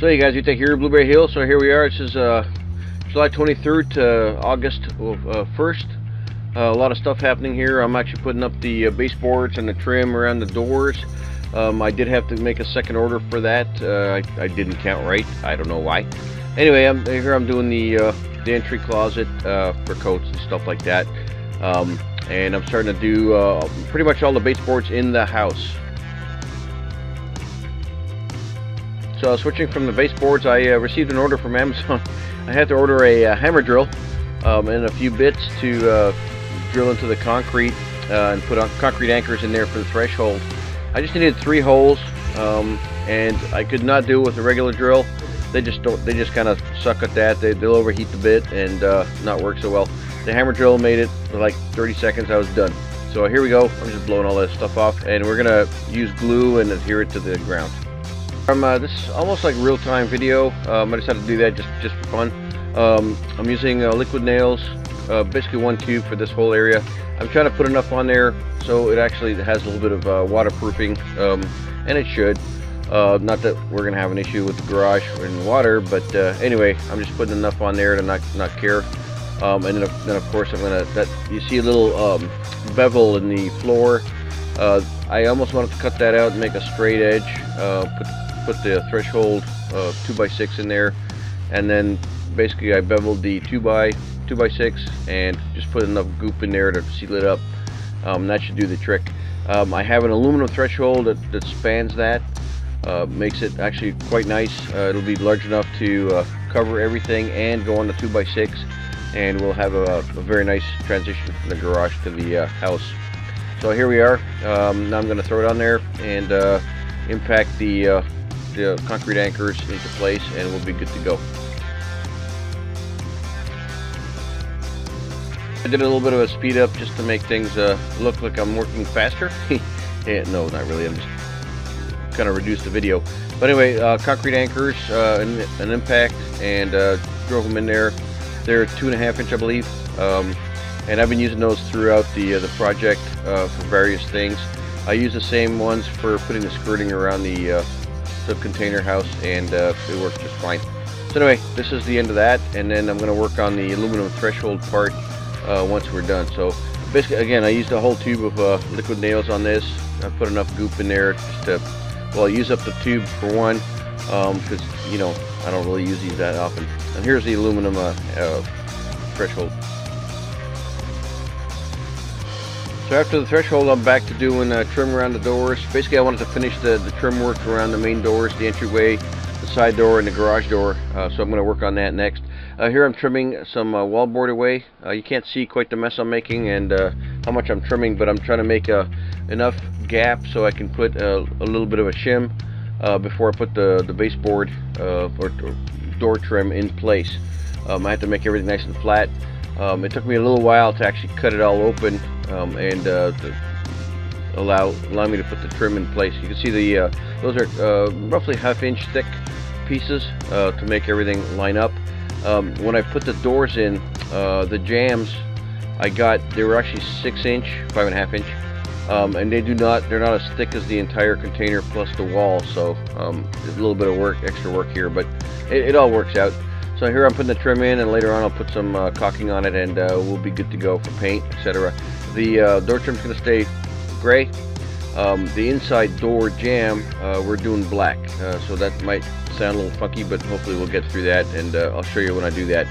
So hey guys, we take here Blueberry Hill. So here we are. This is July 23rd to August 1st. A lot of stuff happening here. I'm actually putting up the baseboards and the trim around the doors. I did have to make a second order for that. I didn't count right. I don't know why. Anyway, I'm doing the entry closet for coats and stuff like that. And I'm starting to do pretty much all the baseboards in the house. So switching from the baseboards, I received an order from Amazon. I had to order a hammer drill and a few bits to drill into the concrete and put on concrete anchors in there for the threshold. I just needed 3 holes, and I could not do it with a regular drill. They just kind of suck at that. They'll overheat the bit and not work so well. The hammer drill made it for like 30 seconds. I was done. So here we go. I'm just blowing all that stuff off, and we're gonna use glue and adhere it to the ground. This is almost like real-time video. I just had to do that just for fun. I'm using liquid nails, basically 1 tube for this whole area. I'm trying to put enough on there so it actually has a little bit of waterproofing, and it should. Not that we're gonna have an issue with the garage and water, but anyway, I'm just putting enough on there to not care. And then of course I'm gonna, you see a little bevel in the floor. I almost wanted to cut that out and make a straight edge. Put the threshold 2x6 in there, and then basically I beveled the 2x6 and just put enough goop in there to seal it up. That should do the trick. I have an aluminum threshold that spans that. Makes it actually quite nice. It'll be large enough to cover everything and go on the 2x6, and we'll have a very nice transition from the garage to the house. So here we are. Now I'm going to throw it on there and impact the concrete anchors into place, and we'll be good to go. I did a little bit of a speed up just to make things look like I'm working faster. Yeah, no, not really. I'm just kind of reduced the video. But anyway, concrete anchors, an impact, and drove them in there. They're 2.5 inch, I believe. And I've been using those throughout the project for various things. I use the same ones for putting the skirting around the container house, and it works just fine. So anyway, this is the end of that, and then I'm going to work on the aluminum threshold part once we're done. So basically, again, I used a whole tube of liquid nails on this. I put enough goop in there just to, well, I use up the tube for one, because you know I don't really use these that often. And here's the aluminum threshold. So after the threshold, I'm back to doing trim around the doors. Basically, I wanted to finish the trim work around the main doors, the entryway, the side door, and the garage door. So I'm going to work on that next. Here I'm trimming some wallboard away. You can't see quite the mess I'm making and how much I'm trimming, but I'm trying to make enough gap so I can put a little bit of a shim before I put the baseboard or door trim in place. I had to make everything nice and flat. It took me a little while to actually cut it all open and to allow me to put the trim in place. You can see the those are roughly 1/2 inch thick pieces to make everything line up. When I put the doors in, the jambs I got, they were actually 6 inch, 5.5 inch, and they're not as thick as the entire container plus the wall. So there's a little bit of extra work here, but it all works out. So here I'm putting the trim in, and later on I'll put some caulking on it, and we'll be good to go for paint, etc. The door trim's going to stay gray. The inside door jamb, we're doing black, so that might sound a little funky, but hopefully we'll get through that, and I'll show you when I do that.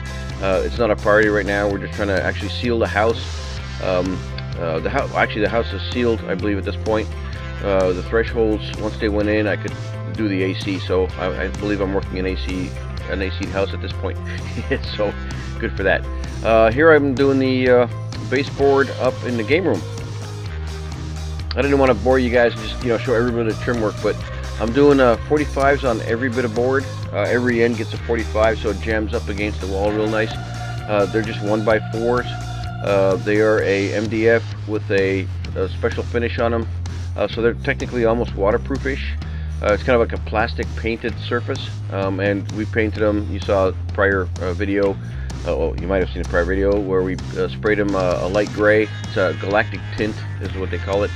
It's not a priority right now. We're just trying to actually seal the house. Actually, the house is sealed, I believe, at this point. The thresholds, once they went in, I could do the AC, so I believe I'm working an AC house at this point. So good for that. Here I'm doing the baseboard up in the game room. I didn't want to bore you guys and just show every bit of trim work, but I'm doing 45s on every bit of board. Every end gets a 45, so it jams up against the wall real nice. They're just 1x4s. They are a MDF with a special finish on them, so they're technically almost waterproofish. It's kind of like a plastic painted surface, and we painted them. You saw a prior video. Well, you might have seen a prior video where we sprayed them a light gray. It's a galactic tint is what they call it.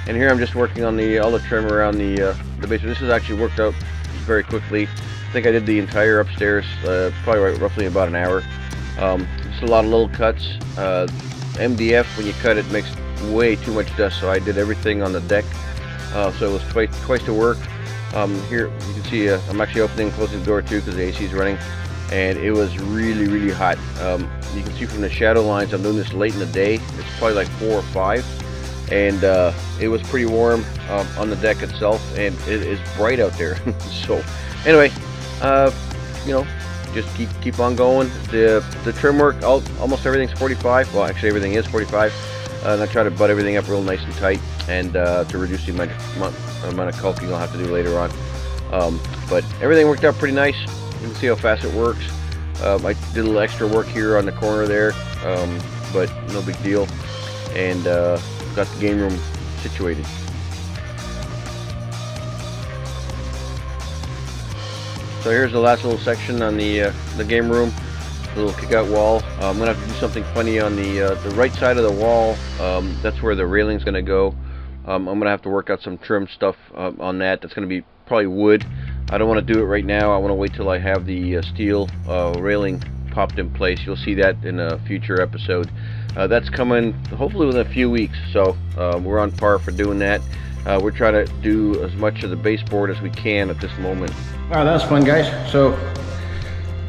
And here I'm just working on all the trim around the basement. This is actually worked out very quickly. think I did the entire upstairs, probably roughly about an hour. Just a lot of little cuts. MDF, when you cut it, makes way too much dust, so I did everything on the deck. So it was twice the work. Here you can see I'm actually opening and closing the door too because the AC is running, and it was really hot. You can see from the shadow lines, I'm doing this late in the day. It's probably like 4 or 5, and it was pretty warm on the deck itself, and it is bright out there. So anyway, you know, just keep on going. The trim work, almost everything's 45. Well, actually everything is 45, and I try to butt everything up real nice and tight, and to reduce the amount of caulking I'll have to do later on. But everything worked out pretty nice. You can see how fast it works. I did a little extra work here on the corner there, but no big deal, and got the game room situated. So here's the last little section on the game room, a little kick-out wall. I'm gonna have to do something funny on the right side of the wall. That's where the railing's gonna go. I'm gonna have to work out some trim stuff on that. That's gonna be probably wood. I don't want to do it right now. I want to wait till I have the steel railing popped in place. You'll see that in a future episode. That's coming hopefully within a few weeks, so we're on par for doing that. We're trying to do as much of the baseboard as we can at this moment. Alright, that was fun, guys. So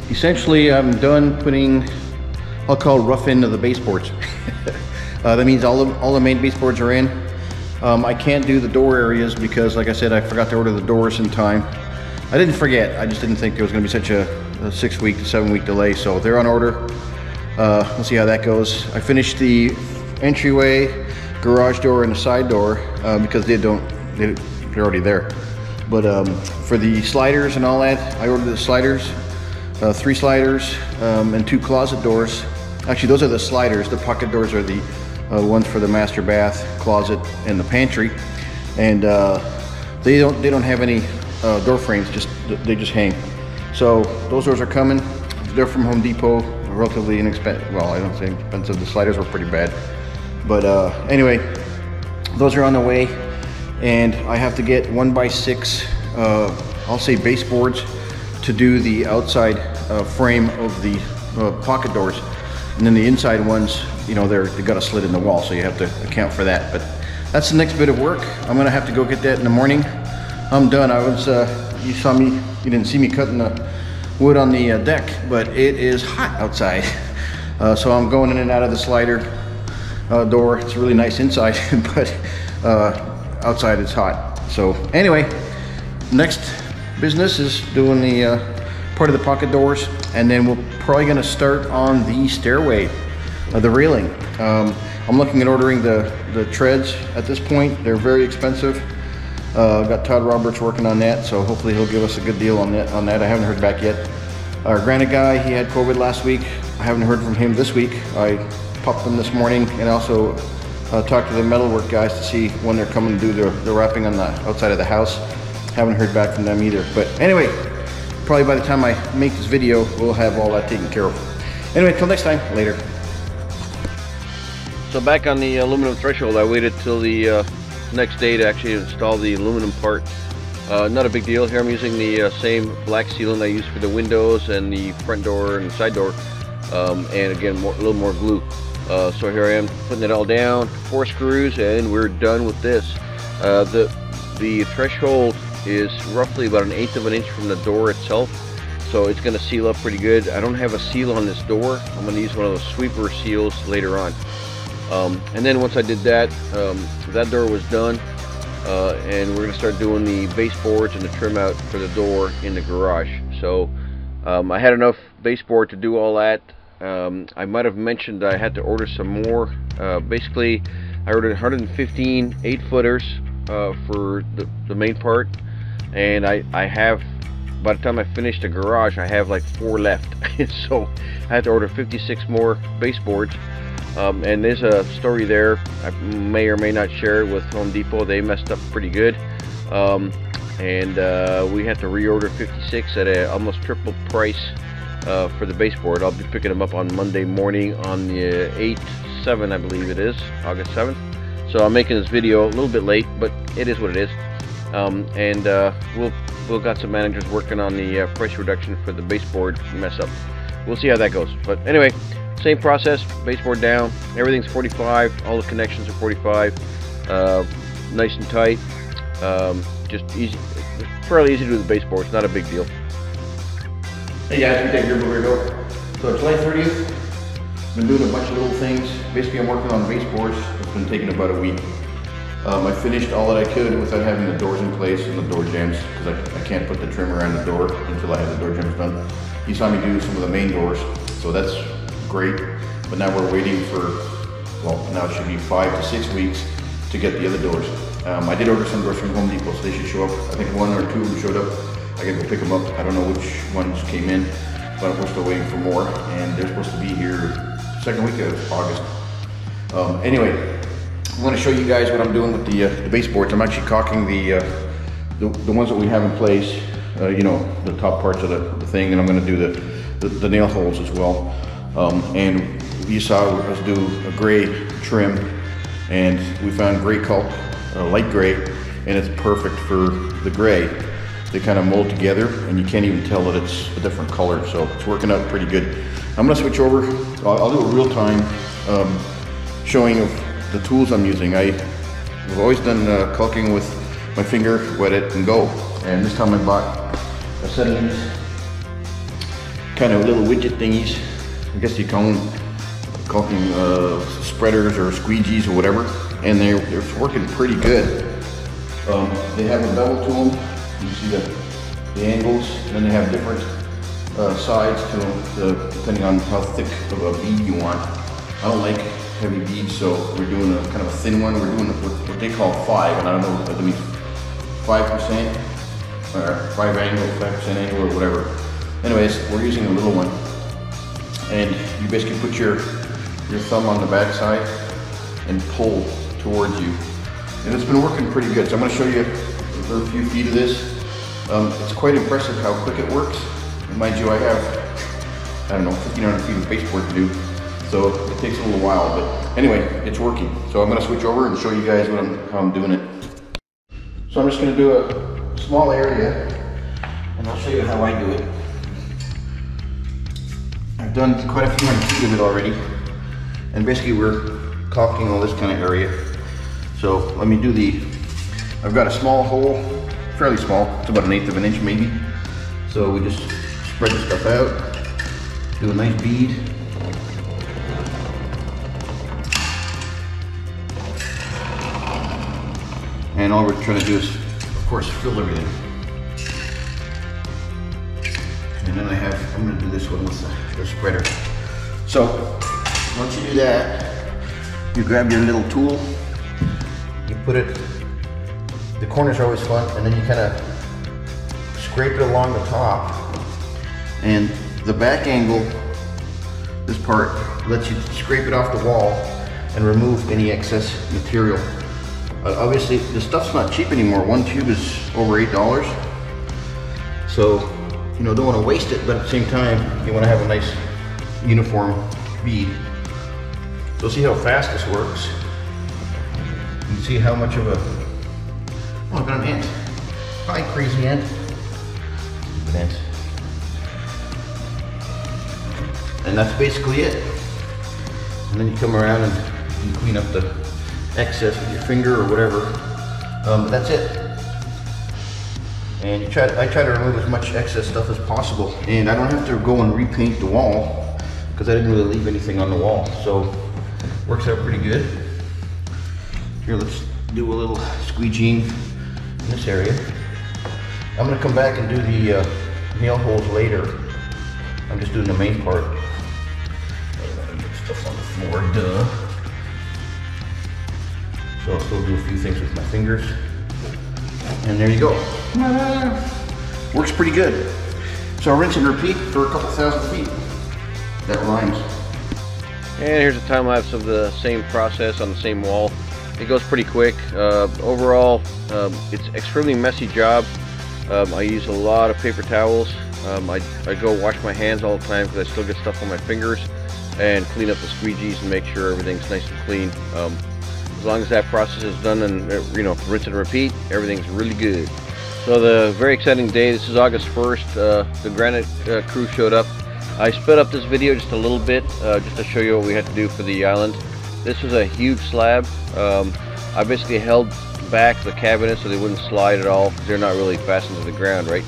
essentially I'm done putting, I'll call rough end of the baseboards. That means all the main baseboards are in. I can't do the door areas because, like I said, I forgot to order the doors in time. I didn't forget, I just didn't think there was going to be such a 6-week to 7-week delay, so they're on order. We'll see how that goes. I finished the entryway, garage door, and the side door because they're already there. But for the sliders and all that, I ordered the sliders, 3 sliders and 2 closet doors. Actually, those are the sliders. The pocket doors are the ones for the master bath, closet, and the pantry. And they don't have any door frames. They just hang. So those doors are coming. They're from Home Depot. Relatively inexpensive. Well, I don't say expensive. The sliders were pretty bad. But anyway, those are on the way. And I have to get 1x6, I'll say baseboards, to do the outside frame of the pocket doors. And then the inside ones, you know, they got a slit in the wall, so you have to account for that. But that's the next bit of work. I'm gonna have to go get that in the morning. I'm done. I was, you didn't see me cutting the wood on the deck, but it is hot outside. So I'm going in and out of the slider door. It's really nice inside, but outside it's hot. So anyway, next business is doing the part of the pocket doors, and then we're probably gonna start on the stairway, the railing. I'm looking at ordering the treads at this point. They're very expensive. I've got Todd Roberts working on that, so hopefully he'll give us a good deal on that. I haven't heard back yet. Our granite guy, he had COVID last week. I haven't heard from him this week. I popped them this morning, and also talked to the metalwork guys to see when they're coming to do the wrapping on the outside of the house. Haven't heard back from them either. But anyway, probably by the time I make this video, we'll have all that taken care of. Anyway, till next time, later. So back on the aluminum threshold, I waited till the next day to actually install the aluminum part. Not a big deal. Here I'm using the same black sealant I used for the windows and the front door and side door, and again a little more glue. So here I am putting it all down, 4 screws, and we're done with this. The threshold is roughly about 1/8 of an inch from the door itself, so it's going to seal up pretty good. I don't have a seal on this door. I'm going to use one of those sweeper seals later on. And then once I did that, that door was done, and we're going to start doing the baseboards and the trim out for the door in the garage. So I had enough baseboard to do all that. I might have mentioned I had to order some more. Basically, I ordered 115 8-footers for the main part, and I have, by the time I finish the garage, I have like 4 left. So I had to order 56 more baseboards. And there's a story there. I may or may not share it with Home Depot. They messed up pretty good, and we had to reorder 56 at a almost triple price for the baseboard. I'll be picking them up on Monday morning on the 8/7, I believe it is, August 7th. So I'm making this video a little bit late, but it is what it is. And we'll we've got some managers working on the price reduction for the baseboard mess up. We'll see how that goes. But anyway, same process, baseboard down, everything's 45, all the connections are 45, nice and tight, just easy, fairly easy to do the baseboard, it's not a big deal. Hey guys, we take your go. So July 30th, been doing a bunch of little things. Basically I'm working on baseboards. It's been taking about a week. I finished all that I could without having the doors in place and the door jambs, because I can't put the trim around the door until I have the door jambs done. You saw me do some of the main doors, so that's great. But now we're waiting for, well, now it should be 5 to 6 weeks to get the other doors. I did order some doors from Home Depot, so they should show up. I think 1 or 2 of them showed up. I gotta go pick them up. I don't know which ones came in, but we're still waiting for more, and they're supposed to be here second week of August. Anyway, I want to show you guys what I'm doing with the baseboards. I'm actually caulking the ones that we have in place, you know, the top parts of the thing, and I'm going to do the nail holes as well. And you saw us do a gray trim, and we found gray caulk, light gray, and it's perfect for the gray. They kind of mold together, and you can't even tell that it's a different color, so it's working out pretty good. I'm going to switch over. I'll do a real time showing of the tools I'm using. I've always done caulking with my finger, wet it, and go. And this time I bought a set of these kind of little widget thingies. I guess you call them caulking spreaders or squeegees or whatever. And they're working pretty good. They have a bevel to them. You see the angles, and then they have different sides to them, depending on how thick of a bead you want. I don't like heavy beads, so we're doing a kind of a thin one. We're doing what they call 5, and I don't know what that means. 5% or 5 angle, 5% angle, or whatever. Anyways, we're using a little one, and you basically put your thumb on the back side and pull towards you, and it's been working pretty good. So I'm going to show you a few feet of this. It's quite impressive how quick it works. And mind you, I have, I don't know, 1,500 feet of baseboard to do, so it takes a little while, but anyway, it's working. So I'm going to switch over and show you guys how I'm doing it. So I'm just going to do a small area, and I'll show you how I do it. I've done quite a few hundred feet of it already, and basically we're caulking all this kind of area. So let me do I've got a small hole, fairly small, it's about 1/8 of an inch maybe. So we just spread the stuff out, do a nice bead. And all we're trying to do is, of course, fill everything. And then I'm going to do this one with the spreader. So once you do that, you grab your little tool, you put it, the corners are always fun, and then you kind of scrape it along the top, and the back angle, this part, lets you scrape it off the wall and remove any excess material. Obviously, the stuff's not cheap anymore. One tube is over $8. So, you know, don't want to waste it, but at the same time, you want to have a nice uniform bead. So see how fast this works. You can see how much of a, oh, I've got an ant. Hi, crazy ant. Stupid ant. And that's basically it. And then you come around and you clean up the excess with your finger or whatever. That's it. And I try to remove as much excess stuff as possible. And I don't have to go and repaint the wall because I didn't really leave anything on the wall. So works out pretty good. Here, let's do a little squeegeeing in this area. I'm going to come back and do the nail holes later. I'm just doing the main part. Get stuff on the floor, duh. So I'll still do a few things with my fingers. And there you go. Works pretty good. So I'll rinse and repeat for a couple thousand feet. That rhymes. And here's a time lapse of the same process on the same wall. It goes pretty quick. Overall, it's extremely messy job. I use a lot of paper towels. I go wash my hands all the time because I still get stuff on my fingers, and clean up the squeegees and make sure everything's nice and clean. As long as that process is done and, you know, rinse and repeat, everything's really good. So the very exciting day, this is August 1st, the granite crew showed up. I sped up this video just a little bit, just to show you what we had to do for the island. This was a huge slab. I basically held back the cabinets so they wouldn't slide at all, because they're not really fastened to the ground, right?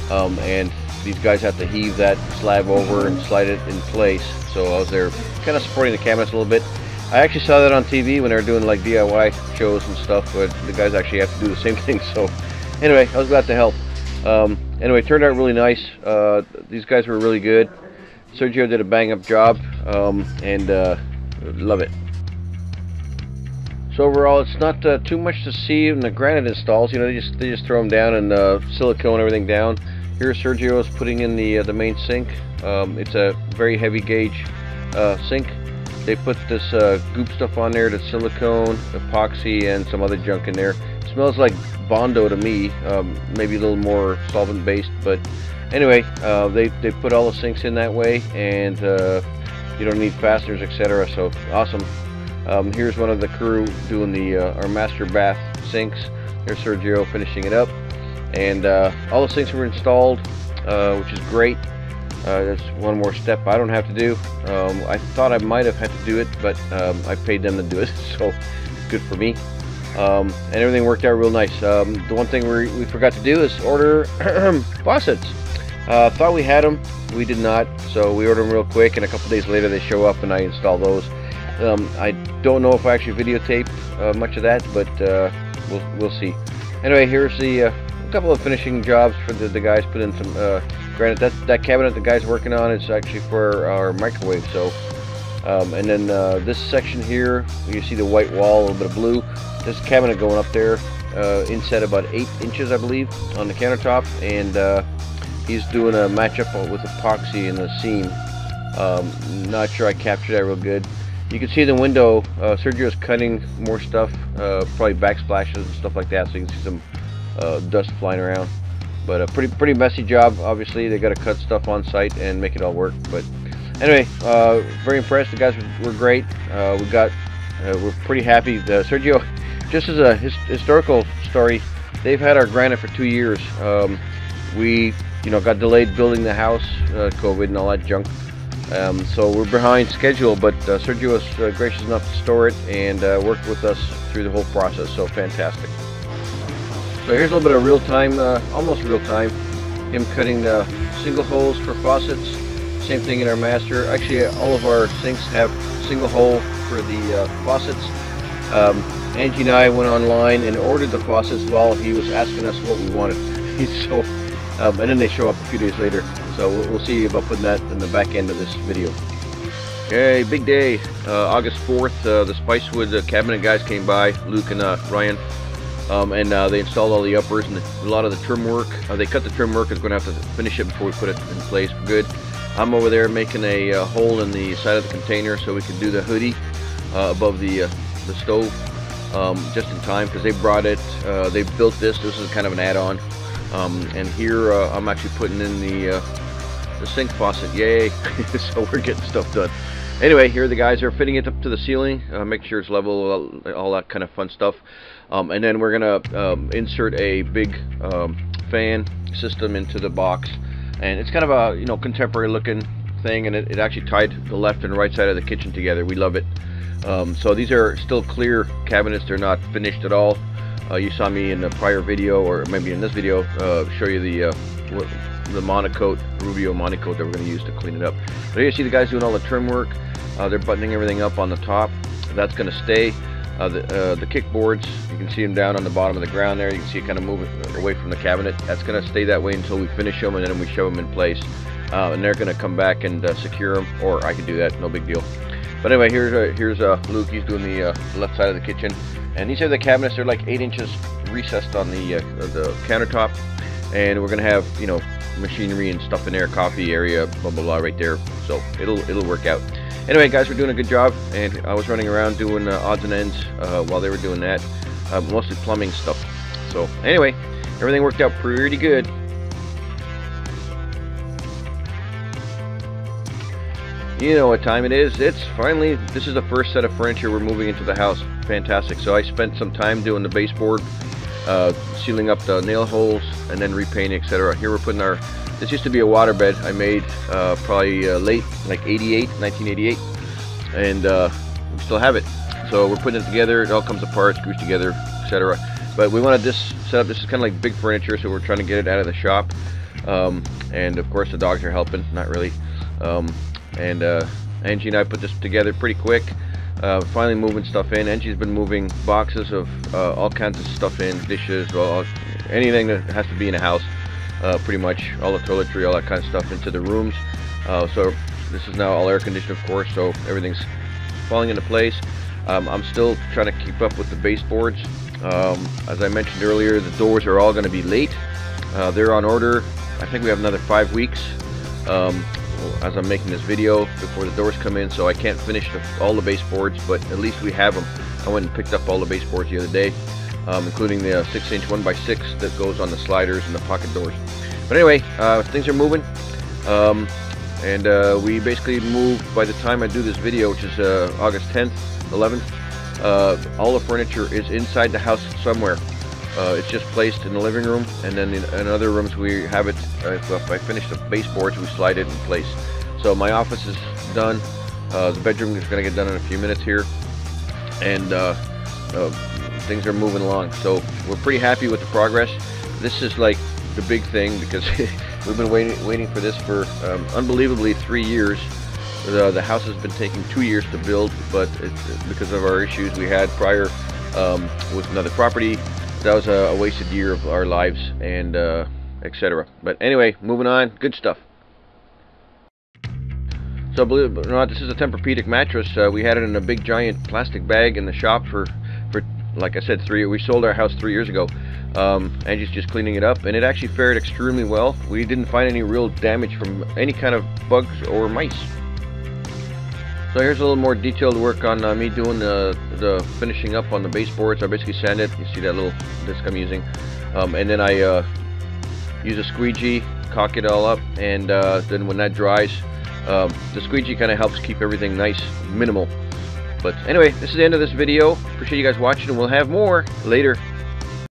And these guys have to heave that slab over and slide it in place. So I was there kind of supporting the cabinets a little bit. I actually saw that on TV when they were doing like DIY shows and stuff, but the guys actually have to do the same thing. So anyway, I was glad to help. Anyway, it turned out really nice. These guys were really good. Sergio did a bang-up job, and love it. So overall, it's not too much to see in the granite installs. You know, they just throw them down and silicone everything down. Here, Sergio is putting in the main sink. It's a very heavy gauge sink. They put this goop stuff on there, the silicone, epoxy, and some other junk in there. It smells like Bondo to me, maybe a little more solvent based, but anyway, they put all the sinks in that way, and you don't need fasteners, etc. So awesome. Here's one of the crew doing the our master bath sinks. There's Sergio finishing it up, and all the sinks were installed, which is great. That's one more step I don't have to do. I thought I might have had to do it, but I paid them to do it, so good for me. And everything worked out real nice. The one thing we forgot to do is order faucets. Thought we had them, we did not, so we ordered them real quick, and a couple days later they show up and I install those. I don't know if I actually videotaped much of that, but we'll see. Anyway, here's the couple of finishing jobs for the guys. Put in some granite. That cabinet the guy's working on is actually for our microwave. So, and then this section here, you see the white wall, a little bit of blue. This cabinet going up there, inset about 8 inches, I believe, on the countertop, and he's doing a matchup with epoxy in the seam. Not sure I captured that real good. You can see the window. Sergio's cutting more stuff, probably backsplashes and stuff like that, so you can see some dust flying around. But a pretty messy job. Obviously, they got to cut stuff on site and make it all work. But anyway, very impressed. The guys were great. We're pretty happy. Sergio, just as a historical story, they've had our granite for 2 years. We, got delayed building the house, COVID and all that junk. So we're behind schedule, but Sergio was gracious enough to store it and worked with us through the whole process. So fantastic. So here's a little bit of real time, almost real time, him cutting the single holes for faucets. Same thing in our master. Actually, all of our sinks have single hole for the faucets. Angie and I went online and ordered the faucets while he was asking us what we wanted. So, and then they show up a few days later. So we'll see about putting that in the back end of this video. Okay, big day, August 4th. The Spicewood cabinet guys came by, Luke and Ryan. And they installed all the uppers and a lot of the trim work. They cut the trim work. It's going to have to finish it before we put it in place for good. I'm over there making a hole in the side of the container so we can do the hoodie above the stove just in time, because they brought it. They built this. This is kind of an add-on. And here I'm actually putting in the sink faucet. Yay! So we're getting stuff done. Anyway, here the guys are fitting it up to the ceiling, make sure it's level, all that kind of fun stuff. And then we're gonna insert a big fan system into the box, and it's kind of a contemporary looking thing, and it actually tied the left and right side of the kitchen together. We love it. So these are still clear cabinets; they're not finished at all. You saw me in the prior video, or maybe in this video, show you the monocoat, Rubio monocoat that we're going to use to clean it up. But here you see the guys doing all the trim work. They're buttoning everything up on the top. That's going to stay. The kickboards, you can see them down on the bottom of the ground there. You can see it kind of moving away from the cabinet. That's going to stay that way until we finish them, and then we shove them in place. And they're going to come back and secure them, or I can do that, no big deal. But anyway, here's Luke. He's doing the left side of the kitchen, and these are the cabinets. They're like 8 inches recessed on the countertop, and we're going to have machinery and stuff in there, coffee area, blah blah blah, right there. So it'll work out. Anyway, guys, we're doing a good job, and I was running around doing odds and ends while they were doing that, mostly plumbing stuff. So anyway, everything worked out pretty good. You know what time it is. It's finally, this is the first set of furniture we're moving into the house. Fantastic. So I spent some time doing the baseboard sealing up the nail holes, and then repainting, etc. Here we're putting our, this used to be a waterbed I made probably late, like 1988, and we still have it. So we're putting it together, it all comes apart, screws together, etc. But we wanted this setup, this is kind of like big furniture, so we're trying to get it out of the shop. And of course the dogs are helping, not really. Angie and I put this together pretty quick. Finally moving stuff in. Angie's been moving boxes of all kinds of stuff in, dishes, anything that has to be in a house, pretty much, all the toiletry, all that kind of stuff into the rooms. So this is now all air conditioned, of course, so everything's falling into place. I'm still trying to keep up with the baseboards. As I mentioned earlier, the doors are all going to be late. They're on order. I think we have another 5 weeks as I'm making this video before the doors come in, so I can't finish all the baseboards, but at least we have them. I went and picked up all the baseboards the other day, including the 6-inch 1x6 that goes on the sliders and the pocket doors. But anyway, things are moving, and we basically moved, by the time I do this video, which is August 10th, 11th, all the furniture is inside the house somewhere. It's just placed in the living room, and then in other rooms we have it, if I finish the baseboards, we slide it in place. So my office is done, the bedroom is going to get done in a few minutes here, and things are moving along. So we're pretty happy with the progress. This is like the big thing, because we've been waiting for this for unbelievably 3 years. The house has been taking 2 years to build, but because of our issues we had prior with another property, that was a wasted year of our lives, and etc. But anyway, moving on, good stuff. So believe it or not, this is a Tempur-Pedic mattress. We had it in a big giant plastic bag in the shop for like I said, we sold our house 3 years ago. Angie's just cleaning it up, and it actually fared extremely well. We didn't find any real damage from any kind of bugs or mice. So here's a little more detailed work on me doing the finishing up on the baseboards. I basically sand it. You see that little disc I'm using, and then I use a squeegee, caulk it all up, and then when that dries, the squeegee kind of helps keep everything nice, minimal. But anyway, this is the end of this video. Appreciate you guys watching, and we'll have more later.